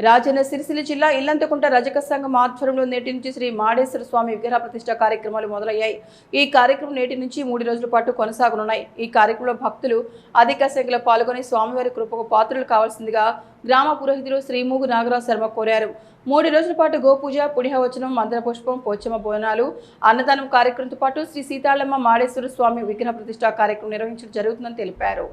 రాజన్న సిరిసిల్ల జిల్లా ఇల్లంతకుంట రజక సంఘం ఆధ్వర్యంలో నేటి నుంచి శ్రీ మాడేశ్వర స్వామి విగ్రహ ప్రతిష్ఠ కార్యక్రమాలు మొదలయ్యాయి. ఈ కార్యక్రమం నేటి నుంచి 3 రోజుల పాటు కొనసాగనున్నాయి. ఈ కార్యక్రమంలో భక్తులు అధిక సంఖ్యలో పాల్గొని స్వామివారి కృపకు పాత్రలు కావాల్సిందిగా గ్రామ పురోహితులు శ్రీ మూగు నాగరాజ్ శర్మ కోరారు. 3 రోజుల పాటు గోపూజ, పుణ్యవచనం, మంత్ర పుష్పం, పోచమ్మ బోనాలు, అన్నదానం కార్యక్రమంతో పాటు శ్రీ సీతాళమ్మ మాడేశ్వర స్వామి విగ్రహ ప్రతిష్ఠ కార్యక్రమం నిర్వహించడం జరుగుతుందని తెలిపారు.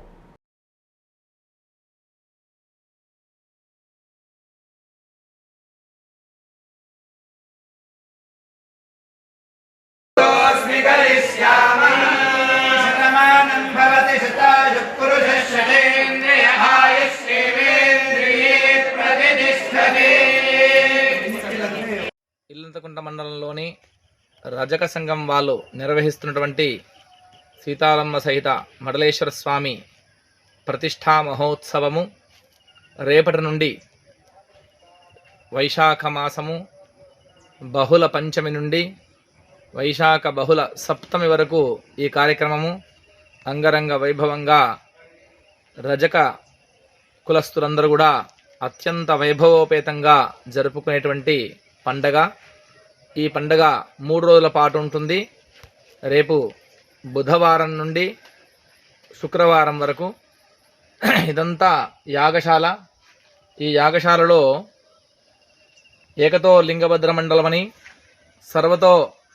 ఇల్లంతకుంట మండలంలోని రజక సంఘం వాళ్ళు నిర్వహిస్తున్నటువంటి సీతాలమ్మ సహిత మడలేశ్వర స్వామి ప్రతిష్ఠా మహోత్సవము రేపటి నుండి వైశాఖ మాసము బహుళ పంచమి నుండి వైశాఖ బహుళ సప్తమి వరకు ఈ కార్యక్రమము అంగరంగ వైభవంగా రజక కులస్తులందరూ కూడా అత్యంత వైభవోపేతంగా జరుపుకునేటువంటి పండగ. ఈ పండగ 3 రోజుల పాటు ఉంటుంది. రేపు బుధవారం నుండి శుక్రవారం వరకు ఇదంతా యాగశాల. ఈ యాగశాలలో ఏకతో లింగభద్ర మండలమని, సర్వతో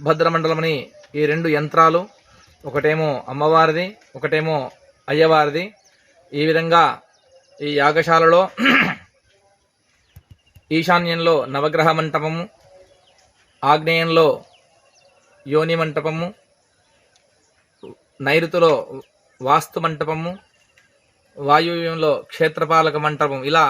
భద్ర మండలమని ఈ 2 యంత్రాలు, ఒకటేమో అమ్మవారిది, ఒకటేమో అయ్యవారిది. ఈ విధంగా ఈ యాగశాలలో ఈశాన్యంలో నవగ్రహ మంటపము, ఆగ్నేయంలో యోని మంటపము, నైరుతిలో వాస్తు మంటపము, వాయువ్యంలో క్షేత్రపాలక మంటపం, ఇలా